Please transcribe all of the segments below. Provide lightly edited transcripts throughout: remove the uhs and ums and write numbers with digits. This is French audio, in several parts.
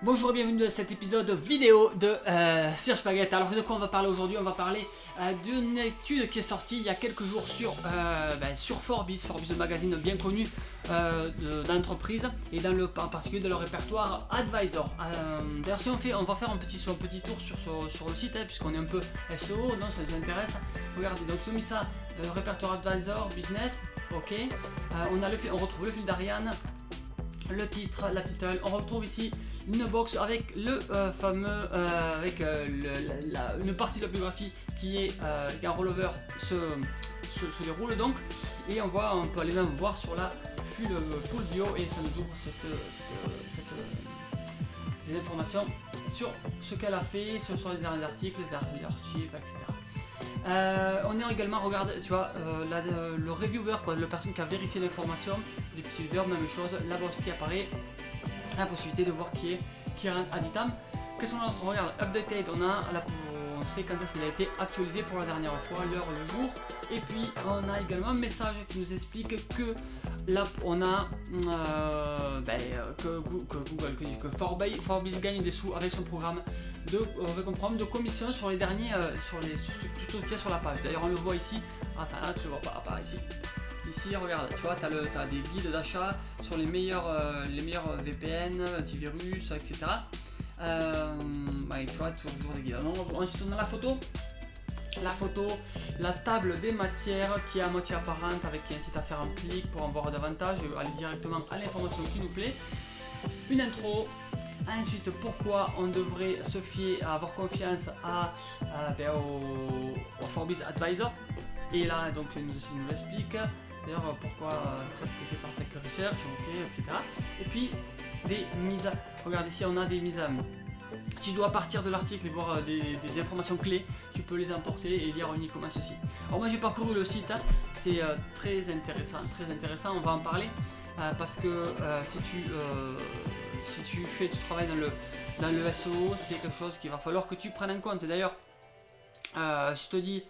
Bonjour et bienvenue dans cet épisode vidéo de Sir Spaghetti. Alors de quoi on va parler aujourd'hui? On va parler d'une étude qui est sortie il y a quelques jours sur Forbes, le magazine bien connu d'entreprise et en particulier de leur répertoire Advisor. D'ailleurs si on va faire un petit tour sur le site puisqu'on est un peu SEO, non, ça nous intéresse. Regardez, donc ils ont mis ça, répertoire Advisor, business, ok. On retrouve le fil d'Ariane, le titre, la title, on retrouve ici une box avec le fameux une partie de la biographie qui est un rollover se déroule donc, et on peut aller même voir sur la full bio et ça nous ouvre des informations sur ce qu'elle a fait, sur les articles, les archives, etc. On est également, regarde, tu vois, le reviewer, quoi, la personne qui a vérifié l'information, des petits leaders, même chose, la box qui apparaît, la possibilité de voir qui est Kiran Aditam. Qu'est-ce qu'on a d'autre? Regarde, updated, on sait quand est-ce qu'il a été actualisé pour la dernière fois, l'heure, le jour. Et puis on a également un message qui nous explique que là on a que Forbes gagne des sous avec son programme avec un programme de commission sur les derniers sur tout ce qu'il y a sur la page. D'ailleurs on le voit ici, enfin là tu le vois pas, à part ici. Ici, regarde, tu vois, tu as des guides d'achat sur les meilleurs VPN, antivirus, etc. Tu vois, toujours des guides. Ensuite, on a la photo, la table des matières qui est à moitié apparente avec qui incite à faire un clic pour en voir davantage et aller directement à l'information qui nous plaît. Une intro. Ensuite, pourquoi on devrait se fier, avoir confiance au Forbes Advisor. Et là, donc, il nous l'explique. D'ailleurs, pourquoi ça c'était fait par Tech Research, ok, etc. Et puis, des mises. Regarde ici, on a des mises. Si tu dois partir de l'article et voir des informations clés, tu peux les emporter et lire uniquement ceci. Alors moi j'ai parcouru le site, c'est très intéressant, on va en parler parce que si tu fais du travail dans le SEO, c'est quelque chose qu'il va falloir que tu prennes en compte. D'ailleurs, je te dis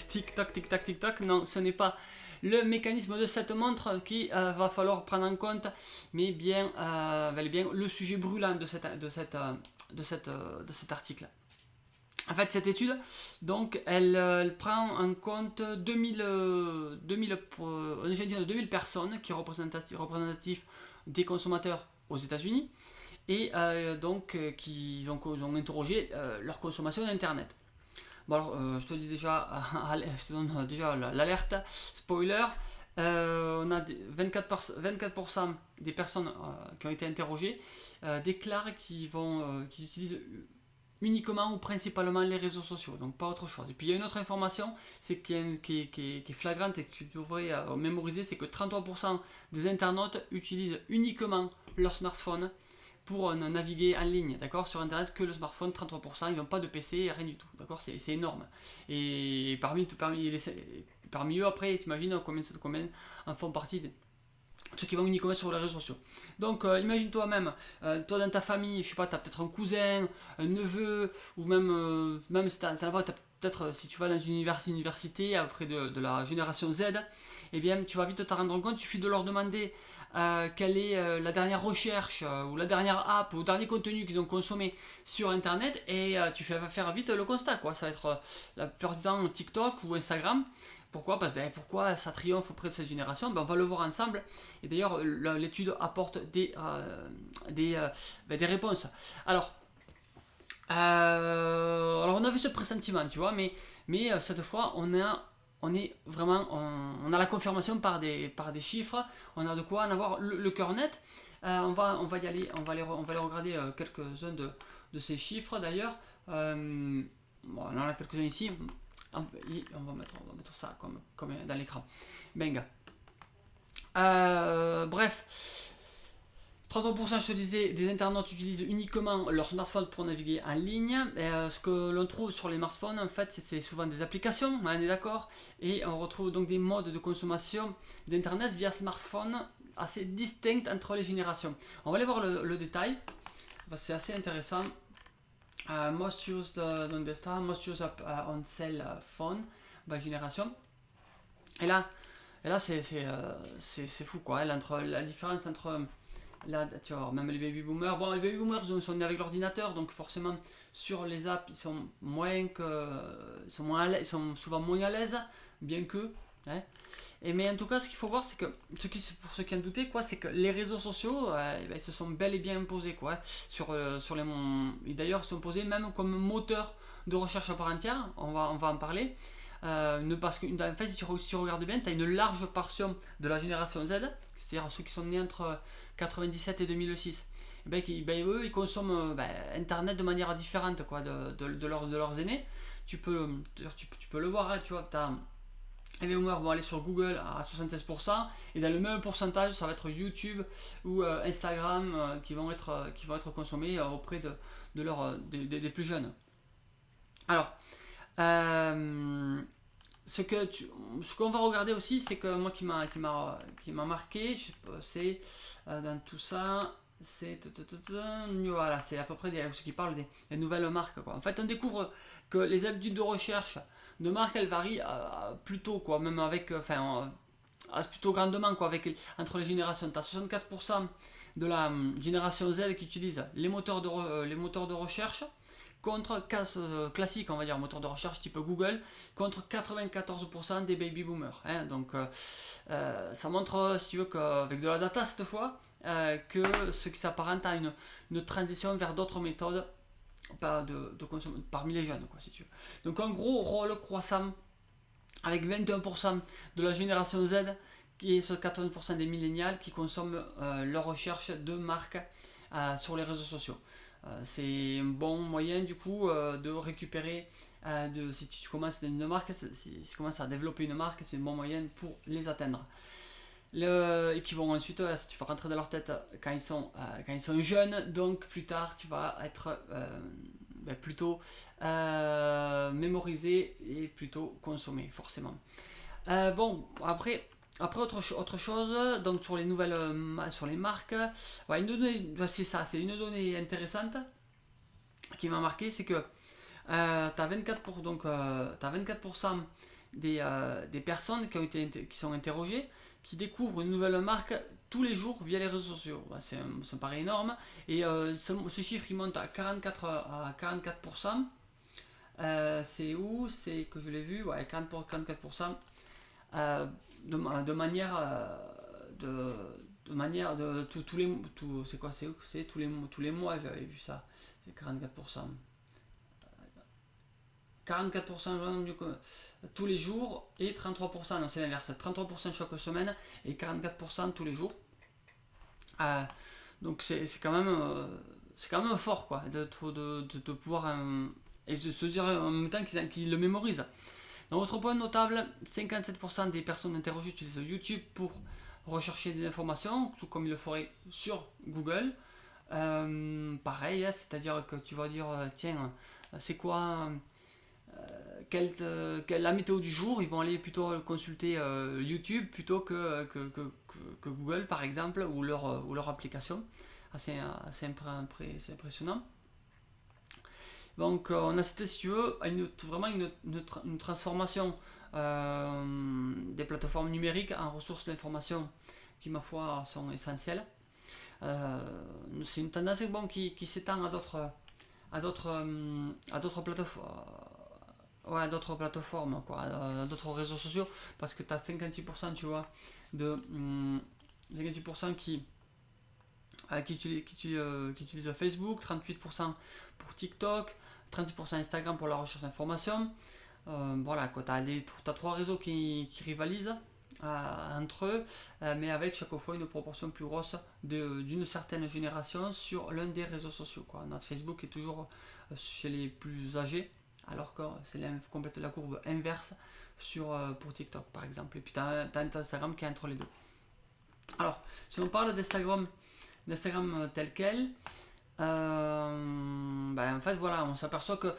TikTok, non, ce n'est pas le mécanisme de cette montre qui va falloir prendre en compte, mais bien le sujet brûlant de cet article. En fait, cette étude, donc, elle prend en compte 2000 personnes qui sont représentatifs des consommateurs aux États-Unis et qui ont interrogé leur consommation d'Internet. Bon alors, je te donne déjà l'alerte, spoiler, on a 24% des personnes qui ont été interrogées déclarent qu'ils utilisent uniquement ou principalement les réseaux sociaux, donc pas autre chose. Et puis il y a une autre information, c'est qui est flagrante et que tu devrais mémoriser, c'est que 33% des internautes utilisent uniquement leur smartphone pour naviguer en ligne, d'accord, sur internet, que le smartphone, 33%, ils n'ont pas de PC, rien du tout, d'accord, c'est énorme. Et parmi eux, après, t'imagines combien en font partie ceux qui vont uniquement sur les réseaux sociaux. Donc imagine toi-même, toi dans ta famille, je sais pas, tu as peut-être un cousin, un neveu, ou même si t'as peut-être, si tu vas dans une université auprès de la génération Z, eh bien tu vas vite te rendre compte, il suffit de leur demander quelle est la dernière recherche ou la dernière app ou le dernier contenu qu'ils ont consommé sur internet et tu vas faire vite le constat, quoi. Ça va être la plupart du temps TikTok ou Instagram. Pourquoi? Pourquoi ça triomphe auprès de cette génération? On va le voir ensemble. Et d'ailleurs, l'étude apporte des réponses. Alors, on avait ce pressentiment, tu vois, mais cette fois, on a la confirmation par des chiffres. On a de quoi en avoir le cœur net. On va y aller, on va aller regarder quelques-uns de ces chiffres d'ailleurs. On en a quelques-uns ici. On va mettre ça comme dans l'écran. Benga. Bref. 33%, je te disais, des internautes utilisent uniquement leur smartphone pour naviguer en ligne. Ce que l'on trouve sur les smartphones, en fait, c'est souvent des applications, on est d'accord. Et on retrouve donc des modes de consommation d'Internet via smartphone assez distincts entre les générations. On va aller voir le détail, parce que c'est assez intéressant. Most used on desktop, most used on cell phone, by génération. Et là c'est fou, quoi. La différence entre là, tu vois, même les baby boomers, bon, les baby boomers ils sont nés avec l'ordinateur, donc forcément sur les apps ils sont ils sont souvent moins à l'aise, bien que. Hein. Mais en tout cas, ce qu'il faut voir, c'est que pour ceux qui en doutaient, quoi, c'est que les réseaux sociaux, ils se sont bel et bien imposés, quoi, sur les et d'ailleurs, ils sont imposés même comme moteur de recherche à part entière. On va en parler. Parce que en fait, si tu regardes bien, tu as une large portion de la génération Z, c'est-à-dire ceux qui sont nés entre 97 et 2006. Et eux, ils consomment Internet de manière différente, quoi, de leurs aînés. Tu peux le voir, hein, tu vois, les boomers vont aller sur Google à 76%, et dans le même pourcentage, ça va être YouTube ou Instagram qui vont être consommés auprès des plus jeunes. Alors, euh, ce qu'on va regarder aussi, c'est que moi qui m'a marqué, c'est dans tout ça, voilà, c'est à peu près ce qui parle des nouvelles marques, quoi. En fait, on découvre que les habitudes de recherche de marques, elles varient plutôt, quoi, même avec, plutôt grandement, quoi, entre les générations. Tu as 64% de la génération Z qui utilise les moteurs de recherche, contre classique, on va dire, moteur de recherche type Google, contre 94% des baby boomers. Hein. Donc ça montre, si tu veux, qu'avec de la data cette fois, que ce qui s'apparente à une transition vers d'autres méthodes parmi les jeunes, quoi, si tu veux. Donc un gros rôle croissant avec 21% de la génération Z qui est sur 80% des millénials qui consomment leur recherche de marques sur les réseaux sociaux. C'est un bon moyen du coup de récupérer si tu commences dans une marque, si tu commences à développer une marque, c'est un bon moyen pour les atteindre. Et qui vont ensuite, tu vas rentrer dans leur tête quand ils sont jeunes, donc plus tard tu vas être plutôt mémorisé et plutôt consommé, forcément. Bon, après autre chose, donc sur les nouvelles, sur les marques, ouais, c'est ça, c'est une donnée intéressante qui m'a marqué, c'est que tu as 24% des personnes qui sont interrogées qui découvrent une nouvelle marque tous les jours via les réseaux sociaux. Bah, ça me paraît énorme. Et ce chiffre il monte à 44%. C'est où? C'est que je l'ai vu, ouais, 44%. De manière tous les c'est quoi, c'est tous les mois j'avais vu ça, c'est 44%. 44% tous les jours et 33%, non c'est l'inverse, 33% chaque semaine et 44% tous les jours. Donc c'est quand même fort, quoi, de pouvoir et de se dire en même temps qu'ils le mémorisent. Dans autre point notable, 57% des personnes interrogées utilisent YouTube pour rechercher des informations, tout comme ils le feraient sur Google. Pareil, hein, c'est-à-dire que tu vas dire, tiens, c'est quoi la météo du jour, ils vont aller plutôt consulter YouTube plutôt que Google, par exemple, ou leur application. C'est impressionnant. Donc on assiste, si tu veux, à vraiment une transformation des plateformes numériques en ressources d'information qui, ma foi, sont essentielles. C'est une tendance qui s'étend à d'autres plateformes. Ouais, d'autres plateformes, quoi, d'autres réseaux sociaux, parce que tu as 56%, tu vois, 58% qui utilisent Facebook, 38% pour TikTok, 36% Instagram pour la recherche d'informations. Voilà, quoi, tu as trois réseaux qui rivalisent entre eux, mais avec chaque fois une proportion plus grosse d'une certaine génération sur l'un des réseaux sociaux, quoi. Notre Facebook est toujours chez les plus âgés, alors que c'est complète la courbe inverse pour TikTok, par exemple. Et puis tu as Instagram qui est entre les deux. Alors, si on parle d'Instagram tel quel, en fait voilà, on s'aperçoit que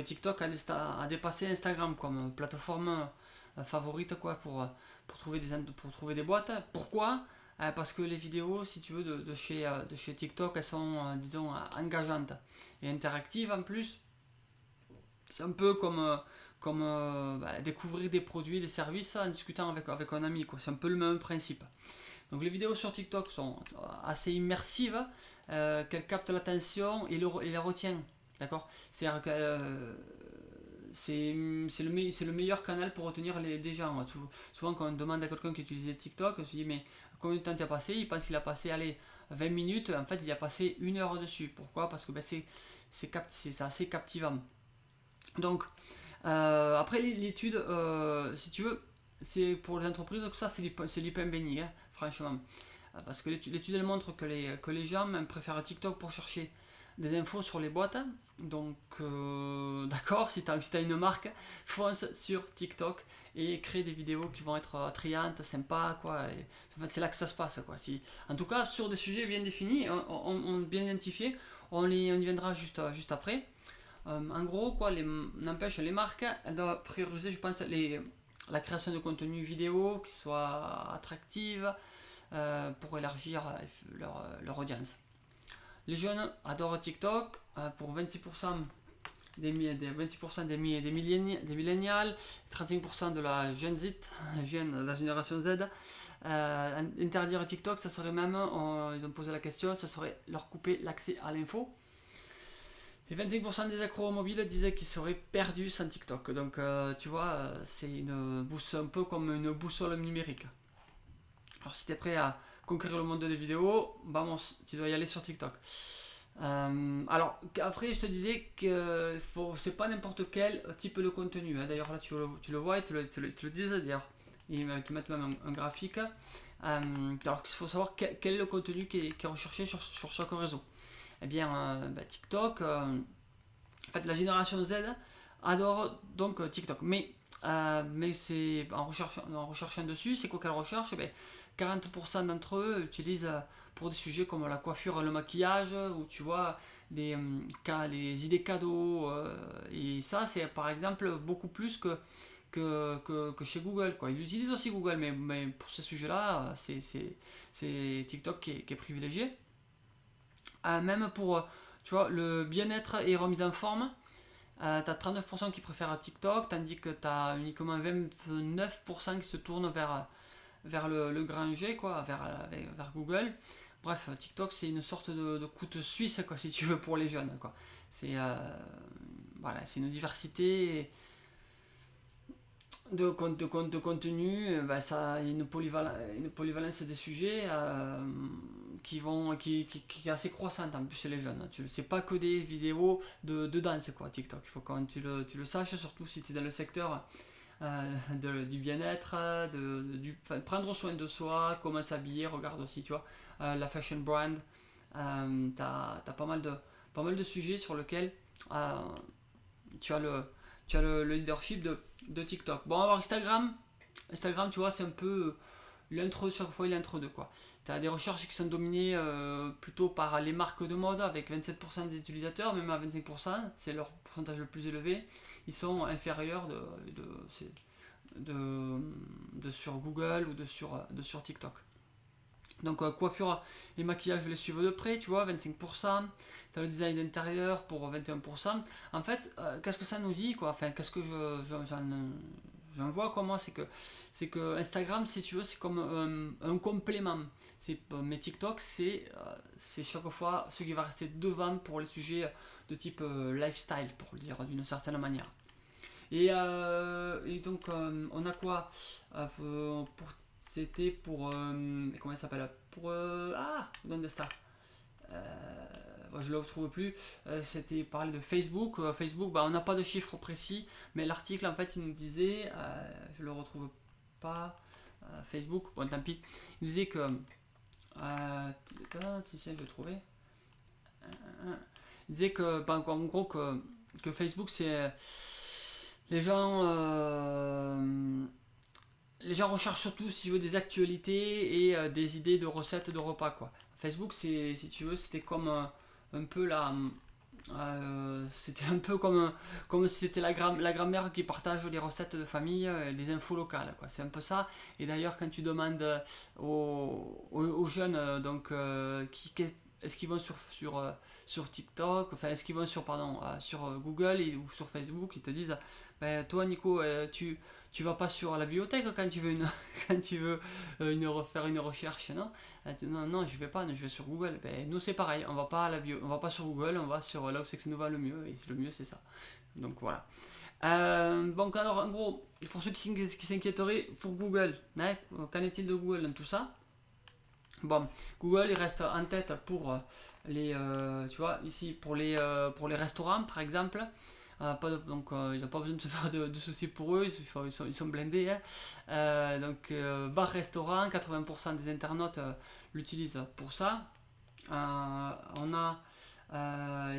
TikTok a dépassé Instagram comme plateforme favorite, quoi, pour trouver des boîtes. Pourquoi? Parce que les vidéos, si tu veux, de chez TikTok, elles sont, disons, engageantes et interactives en plus. C'est un peu comme découvrir des produits, des services en discutant avec un ami, quoi. C'est un peu le même principe. Donc les vidéos sur TikTok sont assez immersives, qu'elles captent l'attention et les retiennent. D'accord. C'est-à-dire que c'est le meilleur canal pour retenir des gens. Souvent quand on demande à quelqu'un qui utilisait TikTok, on se dit mais combien de temps tu as passé? Il pense qu'il a passé 20 minutes, en fait il a passé 1 heure dessus. Pourquoi? Parce que c'est assez captivant. Donc après l'étude, si tu veux, c'est pour les entreprises, donc ça c'est du pain béni, hein, franchement. Parce que l'étude elle montre que les gens même préfèrent TikTok pour chercher des infos sur les boîtes. Donc d'accord, si tu as une marque, fonce sur TikTok et crée des vidéos qui vont être attrayantes, sympas, quoi. Et, en fait c'est là que ça se passe, quoi. En tout cas sur des sujets bien définis, bien identifiés, on y viendra juste après. En gros, quoi, n'empêche, les marques, elles doivent prioriser, je pense, la création de contenu vidéo qui soit attractive pour élargir leur audience. Les jeunes adorent TikTok pour 26% des millénials, 35% de la Gen Z, la génération Z. Interdire TikTok, ça serait même, ils ont posé la question, ça serait leur couper l'accès à l'info. Et 25% des accros mobiles disaient qu'ils seraient perdus sans TikTok. Donc tu vois, c'est un peu comme une boussole numérique. Alors si tu es prêt à conquérir le monde des vidéos, vamos, tu dois y aller sur TikTok. Alors après je te disais que c'est pas n'importe quel type de contenu, hein. D'ailleurs là tu le vois et tu le disent d'ailleurs, ils mettent même un graphique. Alors il faut savoir quel est le contenu qui est recherché sur chaque réseau. Eh bien TikTok, en fait la génération Z adore donc TikTok, mais c'est en recherchant dessus, c'est quoi qu'elle recherche? 40% d'entre eux utilisent pour des sujets comme la coiffure et le maquillage, ou tu vois, les idées cadeaux, et ça c'est par exemple beaucoup plus que chez Google, quoi. Ils utilisent aussi Google, mais pour ces sujets-là, c'est TikTok qui est privilégié. Même pour tu vois, le bien-être et remise en forme, t'as 39% qui préfèrent TikTok, tandis que t'as uniquement 29% qui se tournent vers le grand G, quoi, vers Google. Bref, TikTok c'est une sorte de couteau suisse, quoi, si tu veux, pour les jeunes, quoi. C'est voilà, c'est une diversité de contenu, ça, une polyvalence des sujets qui est assez croissante en plus chez les jeunes. C'est pas que des vidéos de danse, quoi, TikTok. Il faut quand tu le saches, surtout si tu es dans le secteur du bien-être, prendre soin de soi, comment s'habiller. Regarde aussi, tu vois, la fashion brand. T'as pas mal de sujets sur lesquels tu as le leadership de TikTok. Bon, alors Instagram, tu vois, c'est un peu l'intro de chaque fois, il est entre deux, quoi. Tu as des recherches qui sont dominées plutôt par les marques de mode, avec 27% des utilisateurs, même à 25%, c'est leur pourcentage le plus élevé. Ils sont inférieurs de sur Google ou de sur TikTok. Donc coiffure et maquillage, je les suivent de près, tu vois, 25%. Tu as le design d'intérieur pour 21%. En fait, qu'est-ce que ça nous dit, quoi? Enfin, qu'est-ce que j'en vois, quoi, moi, c'est que Instagram, si tu veux, c'est comme un complément. Mais TikTok, c'est chaque fois ce qui va rester devant pour les sujets de type lifestyle, pour le dire d'une certaine manière. Et donc, on a quoi c'était pour. Comment ça s'appelle? Donde está? Je ne le retrouve plus. C'était parler de Facebook. Facebook, on n'a pas de chiffres précis, mais l'article en fait il nous disait, je le retrouve pas. Facebook, bon tant pis. Il nous disait que. Si, je vais trouver. Il disait que, en gros, que Facebook c'est. Les gens recherchent surtout, si tu veux, des actualités et des idées de recettes de repas, quoi. Facebook, si tu veux, c'était comme un peu c'était un peu comme si c'était la grand-mère qui partage les recettes de famille, des infos locales, quoi. C'est un peu ça. Et d'ailleurs, quand tu demandes aux jeunes, donc, est-ce qu'ils vont sur TikTok, enfin est-ce qu'ils vont sur Google ou sur Facebook, ils te disent ben, toi Nico, tu vas pas sur la bibliothèque quand tu veux quand tu veux faire une recherche, non? Non, non, je vais pas, je vais sur Google. Ben, nous c'est pareil, on va pas sur Google, on va sur là où c'est que ça nous va le mieux, et le mieux c'est ça. Donc voilà. Donc alors en gros, pour ceux qui s'inquiéteraient pour Google, hein, qu'en est-il de Google dans tout ça? Bon, Google il reste en tête pour tu vois, ici pour les restaurants par exemple. Donc il n'y a pas besoin de se faire de soucis pour eux, ils sont blindés, hein. Bar-restaurant, 80% des internautes l'utilisent pour ça. On a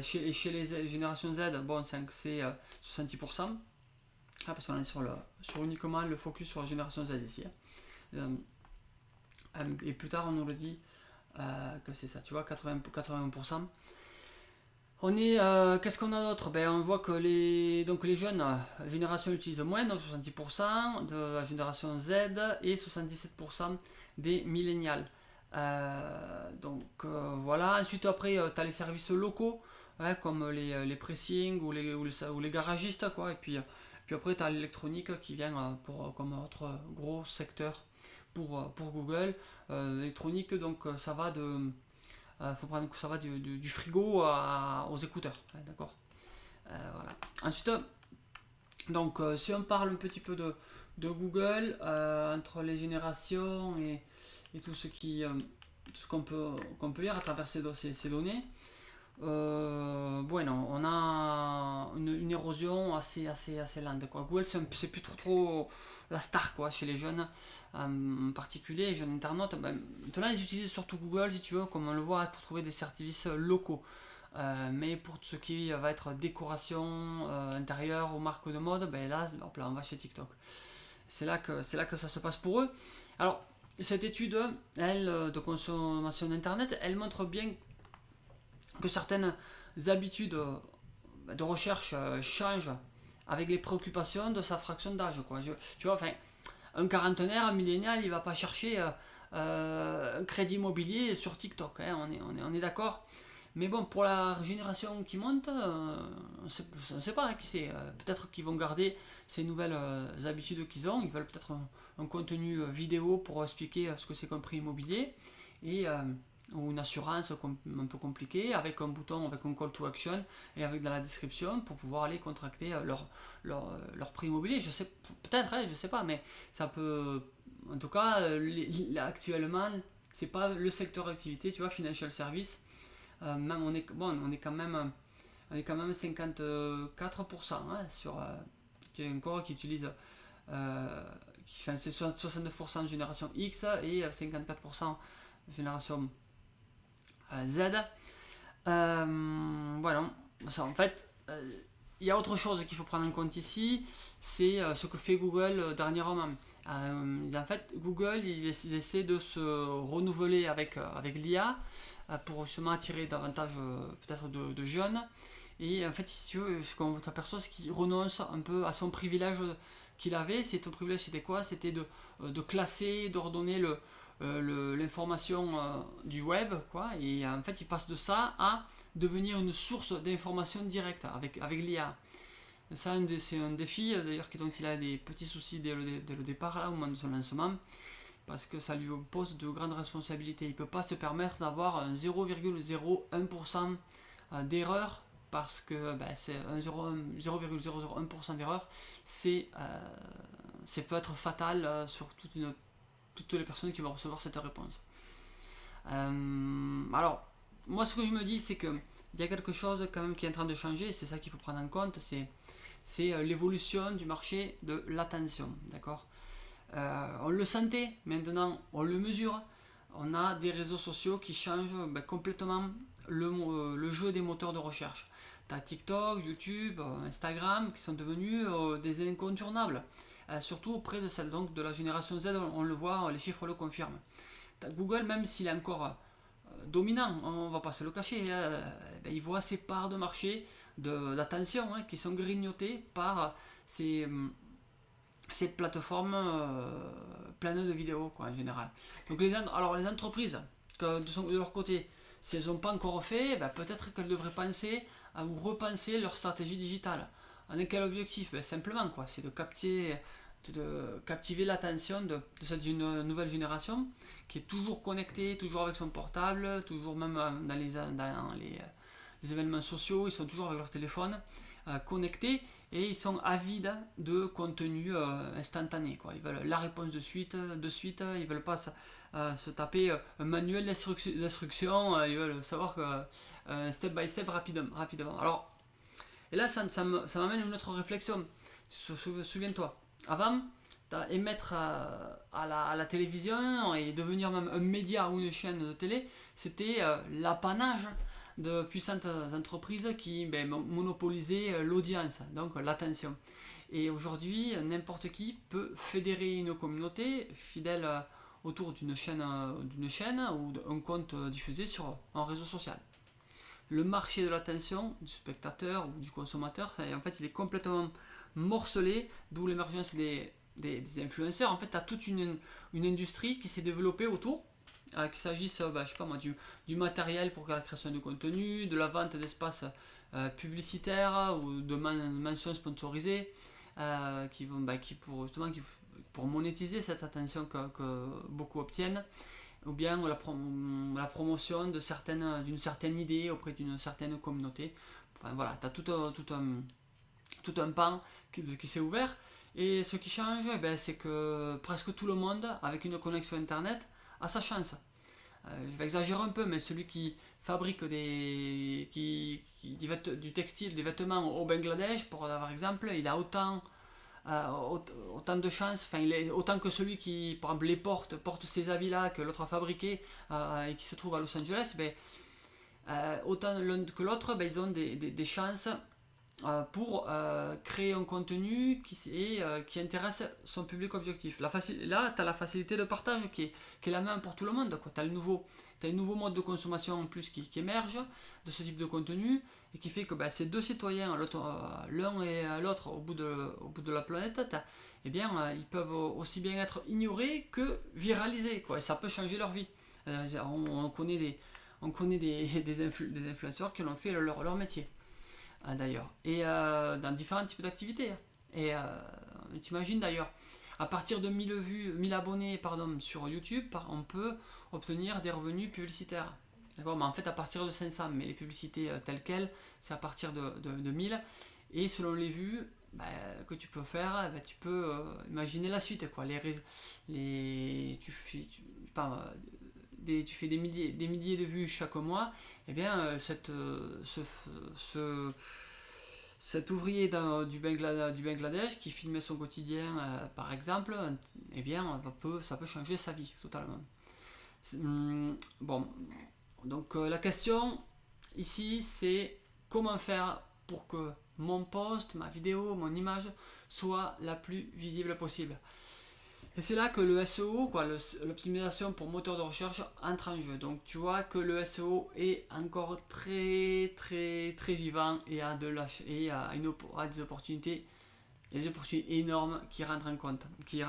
chez les générations Z, bon, c'est 70%. Parce qu'on est sur uniquement le focus sur la génération Z ici, hein. Et plus tard, on nous le dit que c'est ça, tu vois, 80%. Qu'est-ce qu'on a d'autre? Ben, on voit que les jeunes générations utilisent moins, donc 70% de la génération Z et 77% des millénials. Voilà. Ensuite, après, tu as les services locaux, hein, comme les pressings ou les garagistes, quoi. Et puis après, tu as l'électronique qui vient comme autre gros secteur pour Google. L'électronique, donc ça va faut prendre que ça va du frigo aux écouteurs, ouais, d'accord. Voilà. Ensuite, donc si on parle un petit peu de Google, entre les générations et tout ce qu'on peut lire à travers ces données, bueno, on a une érosion assez lente, quoi. Google, c'est plus trop la star, quoi, chez les jeunes, en particulier les jeunes internautes. Ben, maintenant, ils utilisent surtout Google, si tu veux, comme on le voit, pour trouver des services locaux. Mais pour ce qui va être décoration intérieure ou marque de mode, ben là, hop là, on va chez TikTok. C'est là que ça se passe pour eux. Alors, cette étude, elle, de consommation d'internet, elle montre bien que certaines habitudes de recherche changent avec les préoccupations de sa fraction d'âge, quoi. Tu vois, enfin, un quarantenaire, un millénial, il va pas chercher un crédit immobilier sur TikTok, hein, on est d'accord. Mais bon, pour la génération qui monte, on ne sait pas, hein, qui c'est. Peut-être qu'ils vont garder ces nouvelles habitudes qu'ils ont. Ils veulent peut-être un contenu vidéo pour expliquer ce que c'est qu'un prix immobilier. Ou une assurance un peu compliquée, avec un bouton, avec un call to action et avec dans la description pour pouvoir aller contracter leur prix immobilier. Je sais, peut-être, hein, je sais pas, mais ça peut. En tout cas, actuellement, c'est pas le secteur d'activité, tu vois, financial service. Même on est quand même 54%, hein, qui encore qui utilise c'est 69% de génération X et 54% génération Z. Voilà. Ça, en fait, il y a autre chose qu'il faut prendre en compte ici, c'est ce que fait Google dernièrement. En fait, Google, ils essaient de se renouveler avec l'IA pour justement attirer davantage peut-être de jeunes. Et en fait, si tu veux, ce qu'on s'aperçoit, c'est qu'il renonce un peu à son privilège qu'il avait. Son privilège, c'était quoi? C'était de classer, d'ordonner l'information du web, quoi. Et en fait, il passe de ça à devenir une source d'information directe avec l'IA. Ça, c'est un défi, d'ailleurs, dont il a des petits soucis dès le départ, là, au moment de son lancement, parce que ça lui pose de grandes responsabilités. Il ne peut pas se permettre d'avoir un 0,01% d'erreur, parce que c'est 0,001% d'erreur, peut être fatal sur toutes les personnes qui vont recevoir cette réponse. Alors, moi, ce que je me dis, c'est qu'il y a quelque chose quand même qui est en train de changer, et c'est ça qu'il faut prendre en compte, c'est l'évolution du marché de l'attention, d'accord. On le sentait, maintenant on le mesure. On a des réseaux sociaux qui changent complètement le jeu des moteurs de recherche. T'as TikTok, YouTube, Instagram qui sont devenus des incontournables. Surtout auprès de la génération Z, on le voit, les chiffres le confirment. T'as Google, même s'il est encore dominant, on va pas se le cacher, il voit ses parts de marché d'attention qui sont grignotées par ces plateformes pleines de vidéos, quoi, en général. Donc les entreprises, de leur côté, si elles n'ont pas encore fait, peut-être qu'elles devraient penser ou repenser leur stratégie digitale. Avec quel objectif? Simplement, quoi, c'est de captiver l'attention de cette nouvelle génération qui est toujours connectée, toujours avec son portable, toujours même les événements sociaux, ils sont toujours avec leur téléphone connectés et ils sont avides de contenu instantané, quoi. Ils veulent la réponse de suite, ils veulent pas se taper un manuel d'instruction, ils veulent savoir step by step rapidement. Alors, et là, ça m'amène à une autre réflexion. Souviens-toi, avant, émettre à la télévision et devenir même un média ou une chaîne de télé, c'était l'apanage de puissantes entreprises qui monopolisaient l'audience, donc l'attention. Et aujourd'hui, n'importe qui peut fédérer une communauté fidèle autour d'une chaîne ou d'un compte diffusé sur un réseau social. Le marché de l'attention du spectateur ou du consommateur, en fait, il est complètement morcelé, d'où l'émergence des influenceurs. En fait, tu as toute une industrie qui s'est développée autour, qu'il s'agisse je sais pas moi, du matériel pour la création de contenu, de la vente d'espaces publicitaires ou de mentions sponsorisées qui pour monétiser cette attention que beaucoup obtiennent, ou bien la promotion d'une certaine idée auprès d'une certaine communauté. Enfin voilà, tu as tout un pan qui s'est ouvert. Et ce qui change, c'est que presque tout le monde, avec une connexion internet, a sa chance. Je vais exagérer un peu, mais celui qui fabrique du textile, des vêtements au Bangladesh, par exemple, il a autant de chance, autant que celui qui, par exemple, porte ces habits-là que l'autre a fabriqué et qui se trouve à Los Angeles, autant l'un que l'autre, ils ont des chances pour créer un contenu qui intéresse son public objectif. Là, tu as la facilité de partage qui est la même pour tout le monde. Tu as un nouveau mode de consommation en plus qui émerge de ce type de contenu et qui fait que ces deux citoyens, l'un et l'autre au bout de la planète, ils peuvent aussi bien être ignorés que viralisés, quoi, et ça peut changer leur vie. On connaît des influenceurs qui l'ont fait leur métier. D'ailleurs, et dans différents types d'activités. Et t'imagines d'ailleurs, à partir de 1000 abonnés sur YouTube, on peut obtenir des revenus publicitaires. D'accord, mais en fait à partir de 500, mais les publicités telles quelles, c'est à partir de 1000. Et selon les vues que tu peux faire, tu peux imaginer la suite, quoi. Tu fais des milliers de vues chaque mois, cet ouvrier du Bangladesh qui filmait son quotidien, par exemple, ça peut changer sa vie totalement. Bon, donc la question ici, c'est comment faire pour que mon post, ma vidéo, mon image soit la plus visible possible. Et c'est là que le SEO, l'optimisation pour moteur de recherche, entre en jeu. Donc tu vois que le SEO est encore très très très vivant et a des opportunités énormes qui rentrent en compte, qui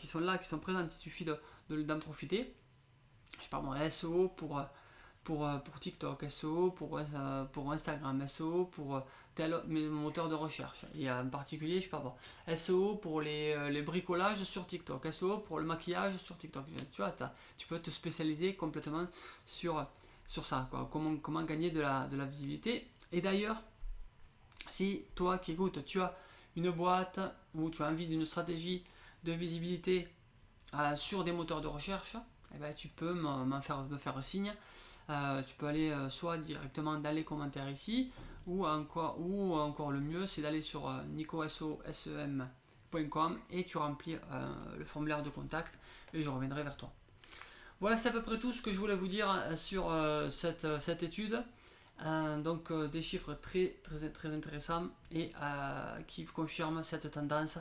sont là, qui sont présentes. Il suffit d'en profiter. Je parle de SEO pour TikTok, SEO pour Instagram, SEO pour tel moteur de recherche. Et en particulier, je parle SEO pour les bricolages sur TikTok, SEO pour le maquillage sur TikTok. Tu vois, tu peux te spécialiser complètement sur ça, quoi. Comment gagner de la visibilité. Et d'ailleurs, si toi qui écoutes, tu as une boîte ou tu as envie d'une stratégie de visibilité sur des moteurs de recherche, tu peux me faire signe. Tu peux aller soit directement dans les commentaires ici, ou encore le mieux, c'est d'aller sur nicososem.com et tu remplis le formulaire de contact et je reviendrai vers toi. Voilà, c'est à peu près tout ce que je voulais vous dire sur cette étude. Donc des chiffres très, très, très intéressants et qui confirment cette tendance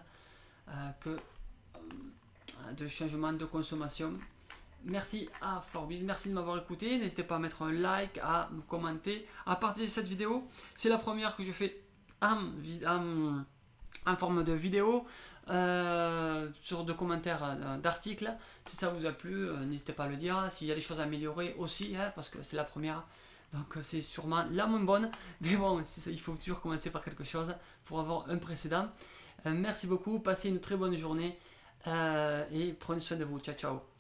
de changement de consommation. Merci à Forbis, merci de m'avoir écouté. N'hésitez pas à mettre un like, à me commenter, à partager cette vidéo. C'est la première que je fais en en forme de vidéo, sur de commentaires d'articles. Si ça vous a plu, n'hésitez pas à le dire. S'il y a des choses à améliorer aussi, hein, parce que c'est la première. Donc c'est sûrement la moins bonne. Mais bon, il faut toujours commencer par quelque chose pour avoir un précédent. Merci beaucoup, passez une très bonne journée et prenez soin de vous. Ciao, ciao.